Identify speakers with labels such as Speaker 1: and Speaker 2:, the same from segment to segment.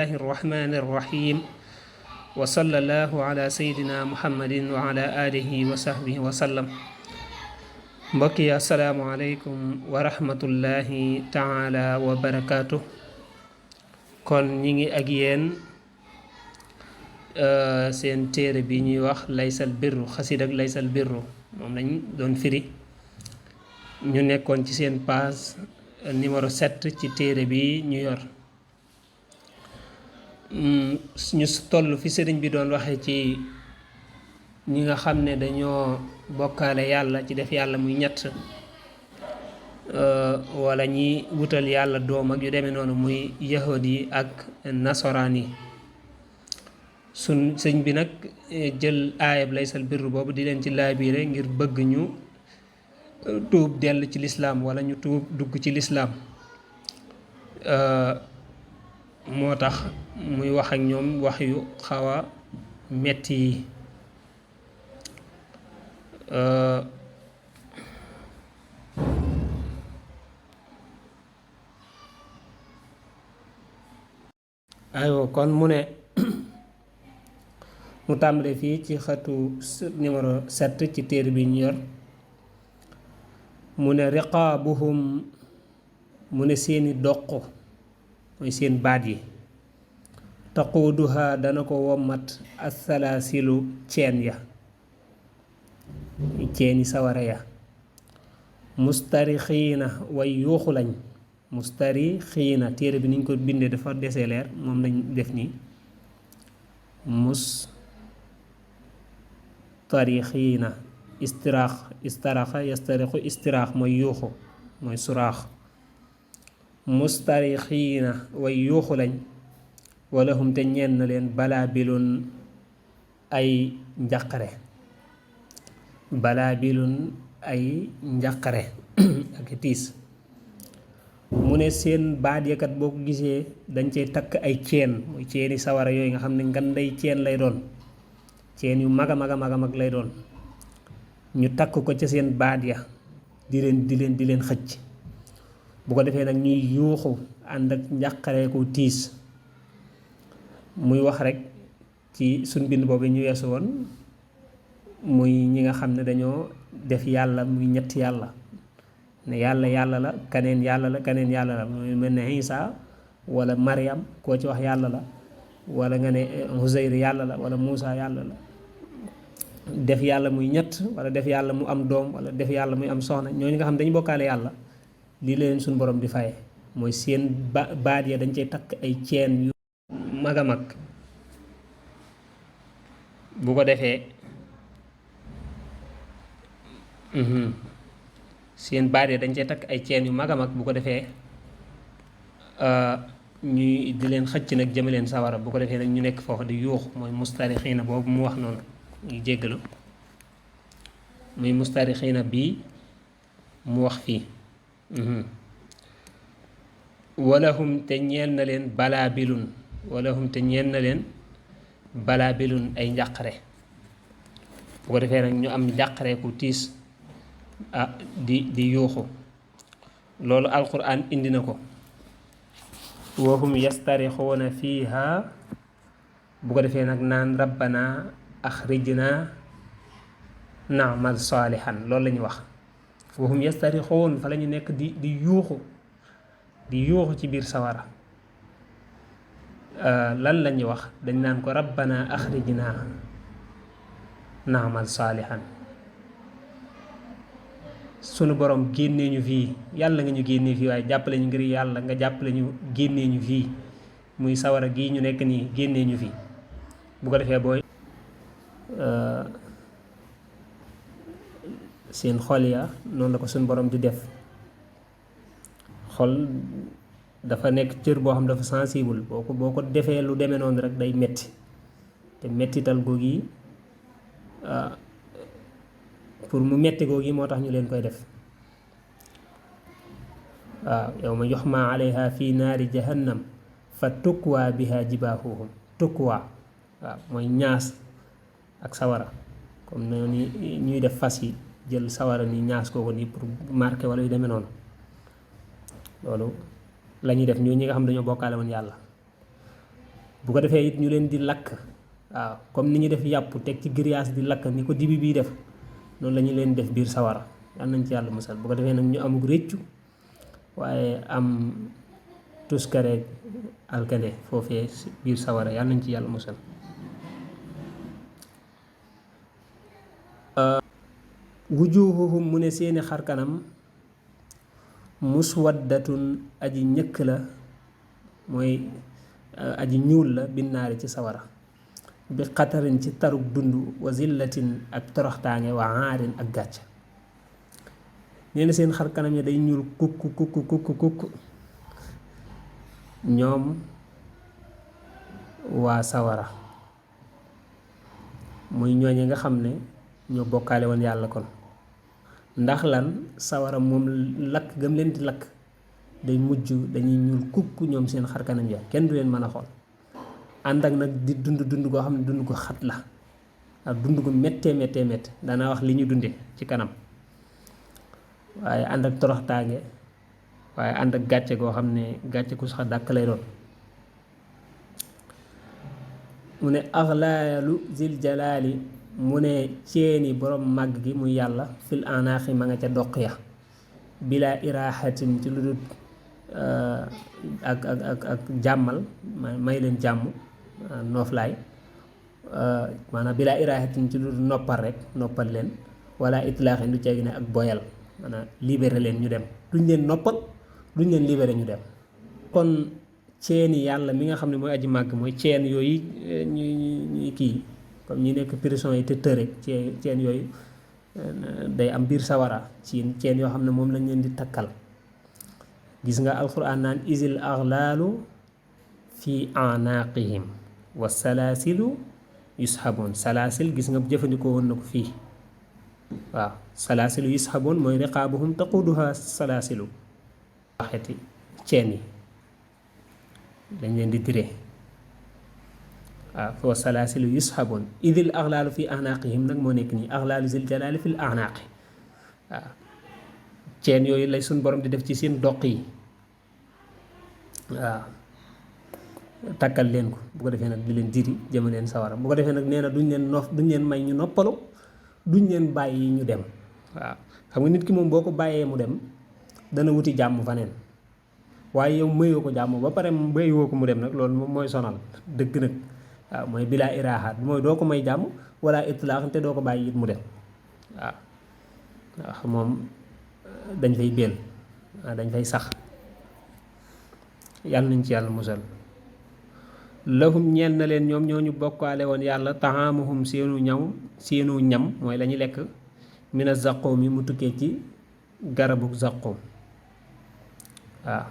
Speaker 1: الله الرحمن الرحيم وصلى الله على سيدنا محمد وعلى آله وصحبه وسلم mbokki assalaamu aleykum wa rahmatullahi taala wa barakaatu kon ñi ngi ak yéen seen téere bi ñuy wax laysal birru xasid ak laysal birru moom lañ doon firi ñu nekkoon ci seen page numéro 7 ci téere bi ñu yor ñu toll fi sëriñ bi doon waxee ci ñi nga xam ne dañoo bokkaale yàlla ci def yàlla muy ñett wala ñi wutal yàlla doom ak yu demee noonu muy yahud yi ak nasaraan yi sëñ bi nag jël aayab laysal birru boobu di leen ci laabiire ngir bëgg ñu tuub dellu ci lislaam wala ñu tuub dugg ci lislaam moo tax muy wax ak ñoom wax yu xaw a metti yi aywa kon mu ne mu tàmbale fii ci xatu numéro 7 ci téere bi ñu yor mu ne riqaabuhum mu ne seeni doq mooy seen baat yi taquuduha dana ko wommat asalaasilu ceen ya ceeni sawara ya mustarixiina way yuuxu lañ mustarixiina téere bi niñ ko bindee dafa desee leer moom lañ def nii mustarixiina istaraxa yastarixu istiraax mooy yuuxu mooy suraax mustarixiina way yuuxu lañ wala hum te ñeen na leen balaa bilun ay njaqare balaa bilun ay njaqare ak tiis mu ne seen baat yakat boo ko gisee dañ cey takk ay ceen mooy ceeni sawara yooyu nga xam ne nganday ceen lay doon ceen yu mag a mag a mag a mag lay doon ñu takk ko ca seen baat ya di leen xëcc bu ko defee nag ñuy yuuxu ànd ak njàqaree ko tiis muy wax rek ci suñ bind boobu ñu weesu woon muy ñi nga xam ne dañoo def yàlla muy ñetti yàlla ne yàlla yàlla la kaneen yàlla la kaneen yàlla la muy mel ne Isa wala Maryam koo ci wax yàlla la wala nga ne Huzayr yàlla la wala Muusa yàlla la def yàlla muy ñett wala def yàlla mu am doom wala def yàlla muy am soxna ñooñu nga xam dañu bokkaale yàlla lii leen suñu borom di faye mooy seen baat ya dañ cay takk ay ceen yu mag a mag bu ko defee seen baat ya dañ cay takk ay ceen yu mag a mag bu ko defee ñuy di leen xëcc nag jëme leen sawara bu ko defee nag ñu nekk foofu di yuux mooy mustarixiina boobu mu wax noonu ñu jéggalu muy mustarixiina bii mu wax fii walahum te ñeel na leen balaa bilun walahum te ñeel na leen balaa bilun ay njàqare bu ko defee nag ñu am njàqare ku tiis di yuuxu loolu alquran indi na ko wahum yastarixuuna fiiha bu ko defee nag naan rabbana axrijna naamal saalihan loolu la ñuy wax wahum yastarixuun fa la ñu nekk di yuuxu ci biir sawara lan la ñuy wax dañ naan ko rabbana axrijna naamal saalihan sunu borom génnee ñu fii yàlla nga ñu génnee fii waaye jàppale ñu ngir yàlla nga jàppale ñu génnee ñu fii muy sawara gii ñu nekk nii génnee ñu fii bu ko defee booy seen xol ya noonu la ko suñu borom di def xol dafa nekk cër boo xam dafa sensible boo ko defee lu demee noonu rek day metti te mettital googu yi pour mu metti googu yi moo tax ñu leen koy def waaw yawma yuhma alayha fi naari jahannam fa tukwaa biha jibaahuhum tukwaa waaw mooy ñaas ak sawara comme noonu ñuy def fas yi jël sawara ni ñaas kooku nii pour marquer wala yu demee noonu loolu la ñuy def ñoo ñi nga xam dañoo bokkaale woon yàlla bu ko defee it ñu leen di lakk waaw comme ni ñu def yàpp teg ci grillage di lakk ni ko dibi bii def noonu la ñu leen def biir sawara yal nañ ci yàlla musal bu ko defee nag ñu amug réccu waaye am tuskare alkande foofee biir sawara yal nañ ci yàlla musal wujuhuhum mu ne seeni xarkanam muswaddatun aji ñëkk la mooy aji ñuul la binnaari ci sawara bi xatarin ci tarug dund wa zillatin ak toroxtaange wa aarin ak gàcc nee na seen xar kanam yi day ñuul kukk ñoom waa sawara muy ñooñu nga xam ne ñoo bokkaale woon yàlla kon ndax lan sawara moom lakk gëm leen di lakk day mujj dañuy ñuul kukk ñoom seen xar kanam ya kenn du leen mën a xool ànd ak nag di dund goo xam ne dund ko xat la ak dund gu méttee danaa wax li ñu dunde ci kanam waaye ànd ak toroxtaange waaye ànd ak gàcce goo xam ne gàcce ku sax dàkk lay doon mu ne axlaalu zil jalaali mu ne ceeni borom màgg gi muy yàlla fil anaaxi ma nga ca doq ya bila iraaxatin ci lu dul ak jàmmal may leen jàmm nooflaay maanaam bilaa iraaxatin ci lu dul noppal rek noppal leen wala itlaaxin du ceegi ne ak boyal maanaam libéré leen ñu dem duñ leen noppal duñ leen libéré ñu dem kon ceeni yàlla mi nga xam ne mooy aji màgg mooy ceen yooyu ñuy kii comme ñi nekk prison yi te tëre ceen yooyu day am biir sawara ceen yoo xam ne moom lañ leen di takkal gis nga alquran naan isil aghlaalu fi anaaqihim wa salaasilu yushaboon salaasil gis nga jëfandikoo woon na ko fii waaw salaasilu yushaboon mooy riqaabuhum taquduha salaasilu waxeti ceen yi dañ leen di dire waaw foo salaasilu yushaboon idil aghlaalu fi anaaqihim nag moo nekk nii aghlaalu zil jalaali fil anaaqi waaw ceen yooyu lay suñ borom di def ci seen doq yi waaw takkal leen ko bu ko defee nag di leen diri jëma leen sawara bu ko defee nag nee na duñ leen may ñu noppalu duñ leen bàyyi ñu dem waaw xam nga nit ki moom boo ko bàyyee mu dem dana wuti jàmm faneen waaye yow mayoo ko jàmm ba pare bayoo ko mu dem nag loolu moom mooy sonal dëgg nag waaw mooy bilaa iraaxaat mooy doo ko may jàmm wala itlaax te doo ko bàyyi it mu dem waaw waaw moom dañ fay béel dañ fay sax yàlla nañ ci yàlla musal lahum ñeel na leen ñoom ñoo ñu bokkaale woon yàlla taxaamuhum seenu ñam mooy la ñu lekk mina zaqoom yi mu tukkee ci garabu zaqoom waaw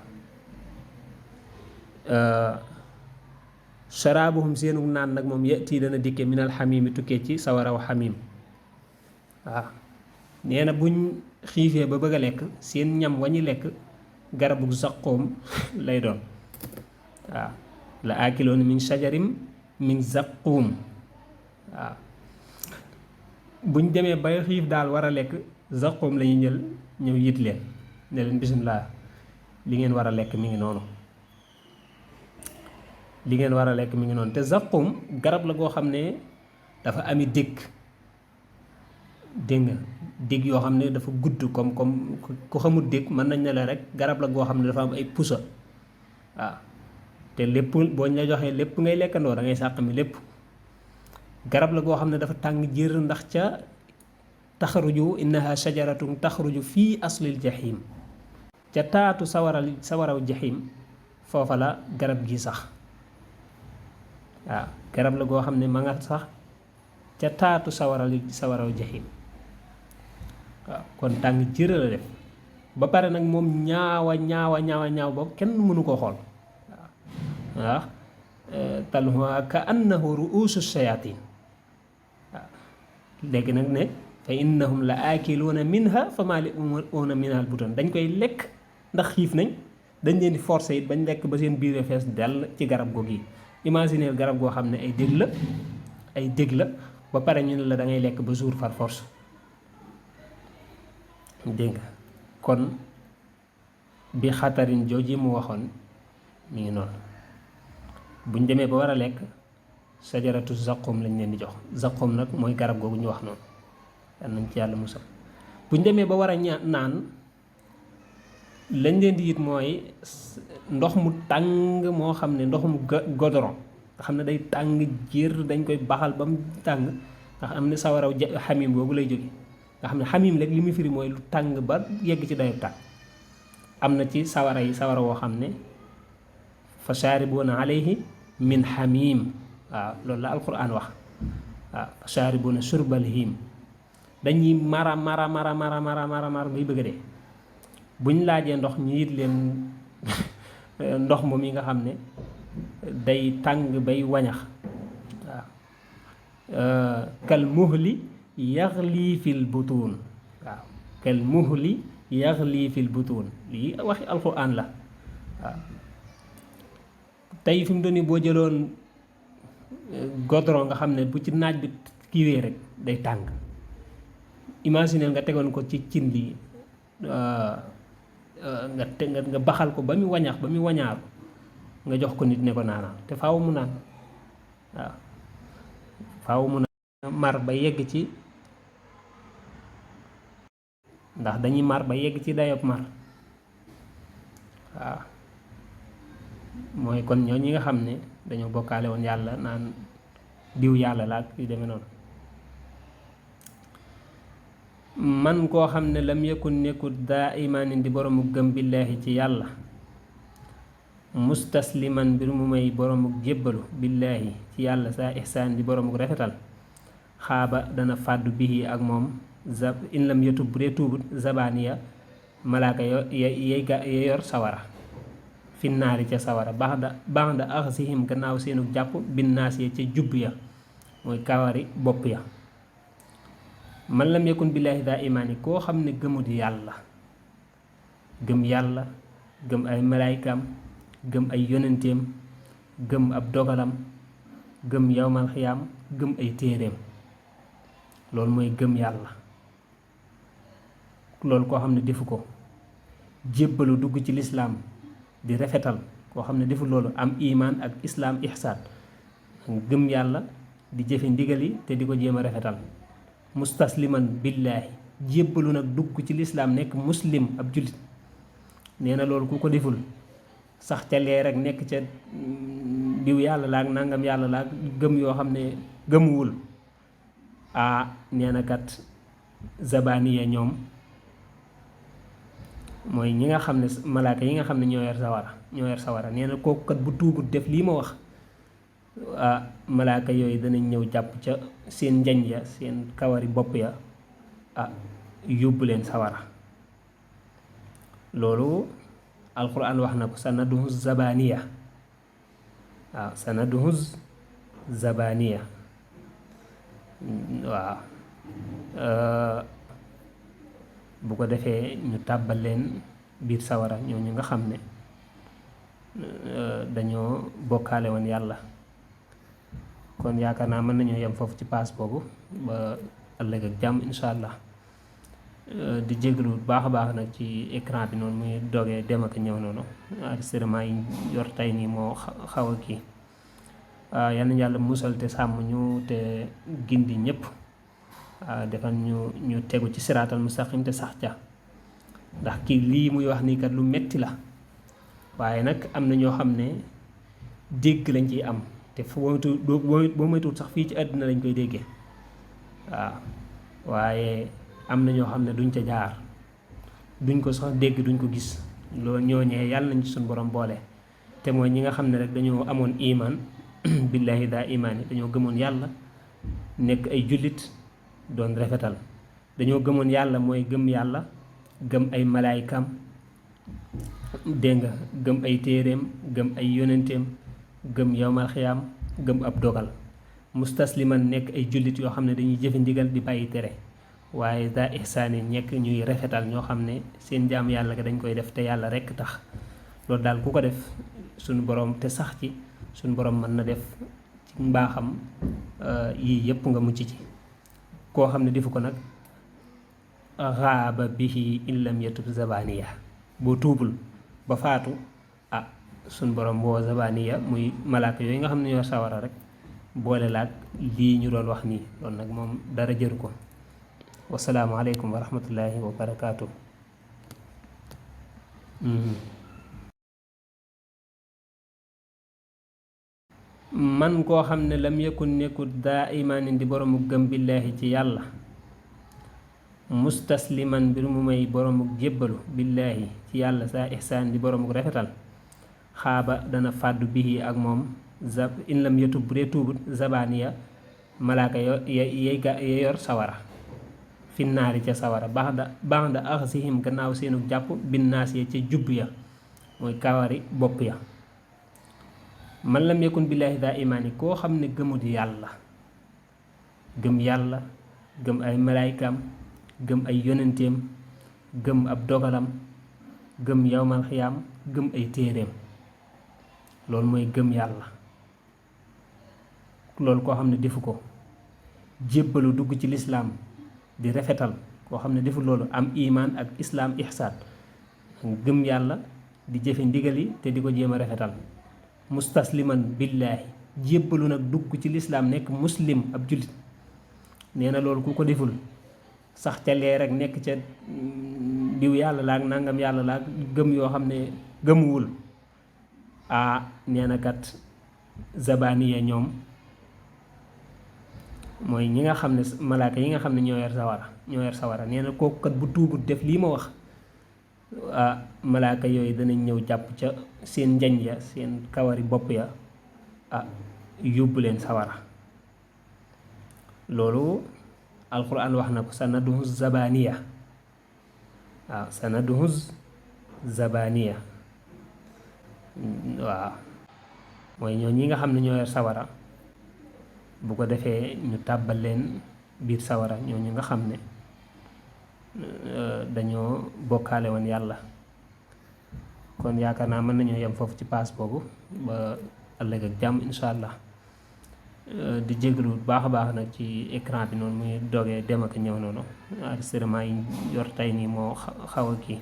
Speaker 1: sharaabuhum seenu naan nag moom yati dana dikke minal xamiim yi tukkee ci sawaraw xamiim waaw nee na buñ xiifee ba bëgg a lekk seen ñam wañu lekk garabu zaqoom lay doon waaw la aakiloona min shajarin min zaquum waaw buñ demee bay xiif daal war a lekk zaqoom la ñuy jël ñëw yit leen ne leen bisimilah li ngeen war a lekk mi ngi noonu li ngeen war a lekk mi ngi noonu te zaqoom garab la goo xam ne dafa ami dégg nga dégg yoo xam ne dafa gudd comme ku xamul dégg mën nañ ne la rek garab la goo xam ne dafa am ay pusa waaw te lépp boo ñu la joxee lépp ngay lekkandoo da ngay sàq mi lépp garab la goo xam ne dafa tàng jër ndax ca taxaruju innaha shajaratun taxaruju fii aslil jahim ca taatu sawaraw jahim foofa la garab gi sax waaw garab la goo xam ne ma nga sax ca taatu sawaraw jahim waaw kon tàng jër la def ba pare nag moom ñaaw boobu kenn mënu koo xool waaw talhuha ka annahu ruusu shayatin waaw léegi nag ne fa innahum la aakiluuna minha fa maali'uuna minha al butoon dañ koy lekk ndax xiif nañ dañ leen di forcer it bañ lekk ba seen biir fees dell ci garab googu yi imaginer garab goo xam ne ay dég la ba pare ñu ne la da ngay lekk ba jour par force dégg nga kon bi xatarin jooji mu waxoon mi ngi noonu buñ demee ba war a lekk sajaratu zaqum lañ leen di jox. Zaqum nag mooy garab googu ñu wax noonu yal nañ ci yàlla musal. buñ demee ba war a naan lañ leen di it mooy ndox mu tàng moo xam ne ndox mu godoron nga xam ne day tàng jër, dañ koy baxal ba mu tàng ndax am na sawaraw xamim boobu lay jóge nga xam ne xamim rek li muy firi mooy lu tàng ba yegg ci dayob tàng. am na ci sawara yi sawara woo xam ne fa shaaribuuna alayhi min xamim, waaw loolu la alquran wax. waaw fa shaaribuuna surbal him, dañuy mara mara mara mara mara mara mara bay bëgg a dee. buñ laajee ndox ñu yit leen ndox moom yi nga xam ne day tàng bay wañax. waaw kal muhli yaxli fil butuun, waaw kal muhli yaxli fil butuun, lii waxi alquran la. waaw tey fi mu doon ni boo jëloon godron nga xam ne bu ci naaj bi kiiwee rek day tàng. imaginer nga tegoon ko ci cin li nga baxal ko ba mu wañax ba mu wañaaru nga jox ko nit ne ko naanal te faaw mu naan. waaw faaw mu naan mar ba yegg ci, ndax dañuy mar ba yegg ci dayob mar. waaw mooy kon ñoo ñi nga xam ne dañoo bokkaale woon yàlla naan diw yàlla la ak yu demee noonu. man koo xam ne lam yakun nekkut daa imaanin di boroomu gëm billaahi ci yàlla, mustasliman mbir mu may boroomu jébbalu billaahi ci yàlla, saa ihsaan di boroomu rafetal, xaaba dana fàddu bihi ak moom in lam yatub bu dee tuubut zabaaniya malaaka ya yor sawara, finnaari ca sawara baax da axsihim gannaaw seenu jàpp binnaas ya ca jubb ya mooy kawari bopp ya. man lam yakun billaahi daa imaani, koo xam ne gëmut yàlla, gëm yàlla, gëm ay malaaykaam, gëm ay yonenteem, gëm ab dogalam, gëm yawmal xiyaam, gëm ay téeréem, loolu mooy gëm yàlla. loolu koo xam ne defu ko, jébbalu dugg ci lislaam di rafetal, koo xam ne defu loolu am imaan ak islaam ihsaan, gëm yàlla di jëfe ndigali te di ko jéem a rafetal. mustasliman billaahi, jébbalu nag dugg ci lislaam nekk muslim ab jullit, nee na loolu ku ko deful sax ca lee rek nekk ca diw yàlla la ak nangam yàlla la ak gëm yoo xam ne gëmuwul nee na kat zabaniya ñoom mooy ñi nga xam ne malaaka yi nga xam ne ñoo yor sawara nee na kooku kat bu tuubut def lii ma wax malaaka yooyu danañ ñëw jàpp ca seen njañ ya seen kawari bopp ya yóbbu leen sawara. loolu alquran wax na ko sanaduhus zabaniya, waaw sanaduhus zabaniya. waaw bu ko defee ñu tàbbal leen biir sawara ñooñu nga xam ne dañoo bokkaale woon yàlla. kon yaakaar naa mën nañoo yem foofu ci paas boobu ba ëllëg ak jàmm incha allah. di jégalu bu baax a baax nag ci écran bi noonu muy dogee dem ak ñëw noonu enregistrement yi yor tey nii moo xaw a kii. yal nañu yàlla musal te sàmm ñu te gindi ñëpp. defal ñu tegu ci siraatal mustaqim te sax ca, ndax kii lii muy wax nii kat lu metti la, waaye nag am na ñoo xam ne dégg lañ ciy am te boo moytuwul sax fii ci àddina lañ koy déggee. waaw waaye am na ñoo xam ne duñ ca jaar, duñ ko sax dégg, duñ ko gis. loolu ñooñee yàlla nañ ci suñu borom boole, te mooy ñi nga xam ne rek dañoo amoon iman billaahi daa imaan yi, dañoo gëmoon yàlla nekk ay jullit doon rafetal. dañoo gëmoon yàlla mooy gëm yàlla, gëm ay malaaykaam, dégg nga, gëm ay téeréem, gëm ay yonenteem, gëm yawmal xiyaam, gëm ab dogal. mustasliman nekk ay jullit yoo xam ne dañuy jëfe ndigal di bàyyi tere, waaye daa ihsaani ñekk ñuy rafetal ñoo xam ne seen jaam yàlla ga dañ koy def te yàlla rekk tax. loolu daal ku ko def suñu borom te sax ci, suñu borom mën na def ci mbaaxam yii yëpp nga mucc ci. koo xam ne defu ko nag xaaba bihi in lam yatub zabaniya, boo tuubul ba faatu suñ borom woo zabaniya muy malaaka yooyu nga xam ne ñoo sawara rek boole laag lii ñu doon wax nii loolu nag moom dara jëru ko. wasalaamu aleykum wa rahmatullahi wa barakaatu. man koo xam ne lam yakun nekkut daa imaanin di boroomu gëm billaahi ci yàlla mustasliman mbir mu may boroomu jébbalu billaahi ci yàlla saa ihsaan di boroomu rafetal xaaba dana fàddu bihi ak moom in lam yatub bu dee tuubut zabaniya malaaka ya yor sawara finnaari ca sawara baax da axsihim gannaaw seenu jàpp binnaas ya ca jubb ya mooy kawari bopp ya. man lam yakun billaahi daa imaani koo xam ne gëmut yàlla gëm yàlla gëm ay malaaykaam gëm ay yonenteem gëm ab dogalam gëm yawmal xiyaam gëm ay téeréem loolu mooy gëm yàlla. loolu koo xam ne defu ko jébbalu dugg ci lislaam di rafetal koo xam ne defu loolu am imaan ak islaam ihsaan gëm yàlla di jëfe ndigal yi te di ko jéem a rafetal mustasliman billaahi jébbalu nag dugg ci lislaam nekk muslim ab jullit nee na loolu ku ko deful sax ca lee rek nekk ca diw yàlla laak nangam yàlla laak gëm yoo xam ne gëmuwul nee na kat zabaniya ñoom mooy ñi nga xam ne malaaka yi nga xam ne ñoo yor sawara nee na kooku kat bu tuubut def lii ma wax malaaka yooyu danañ ñëw jàpp ca seen njañ ya seen kawari bopp ya yóbbu leen sawara. loolu alquran wax na ko sanaduhus zabaniya waaw sanaduhus zabaniya waaw mooy ñoo ñi nga xam ne ñoo yor sawara bu ko defee ñu tàbbal leen biir sawara ñooñu nga xam ne dañoo bokkaale woon yàlla. kon yaakaar naa mën nañoo yem foofu ci paas boobu ba ëllëg ak jàmm incha allah di jégalu bu baax a baax nag ci écran bi noonu muy dogee dem ak ñëw noonu enregistrement yi yor tey nii moo xaw a kii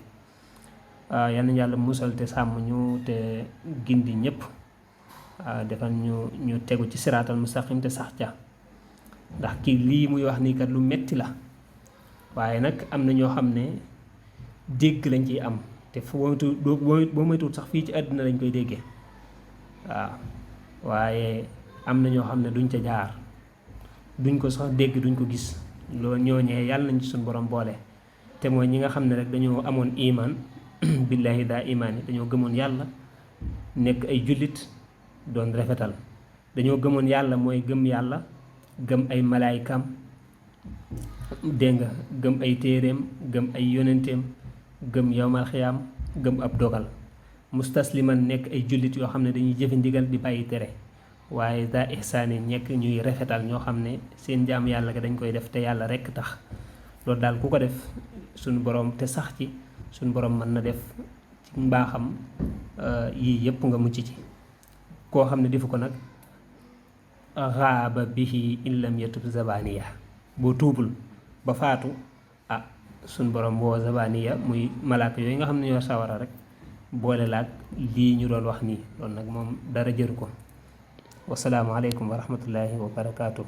Speaker 1: yal na yàlla musal te sàmm ñu te gindi ñëpp defal ñu tegu ci siraatal mustaqim te sax ca ndax kii lii muy wax nii kat lu metti la waaye nag am na ñoo xam ne dégg lañ ciy am te boo moytuwul sax fii ci àddina lañ koy déggee waaw waaye am na ñoo xam ne duñ ca jaar duñ ko sax dégg duñ ko gis loolu ñooñee yàlla nañ ci suñu borom boole te mooy ñi nga xam ne rek dañoo amoon imaan billaahi daa imaan yi dañoo gëmoon yàlla nekk ay jullit doon rafetal dañoo gëmoon yàlla mooy gëm yàlla gëm ay malaaykaam dégg nga gëm ay téeréem gëm ay yonenteem gëm yawmal xiyaam gëm ab dogal mustasliman nekk ay jullit yoo xam ne dañuy jëfe ndigal di bàyyi tere waaye daa ihsaani nekk ñuy rafetal ñoo xam ne seen jaam yàlla ga dañ koy def te yàlla rekk tax loolu daal ku ko def suñu borom te sax ci suñu borom mën na def ci mbaaxam yii yépp nga mucc ci. koo xam ne defu ko nag xaaba bihi in lam yatub zabaniya boo tuubul ba faatu suñ borom woo zabaniya muy malaaka yooyu nga xam ne ñoo sawara rek boole laag lii ñu doon wax nii loolu nag moom dara jëru ko. wasalaamu aleykum wa rahmatullahi wa barakaatu.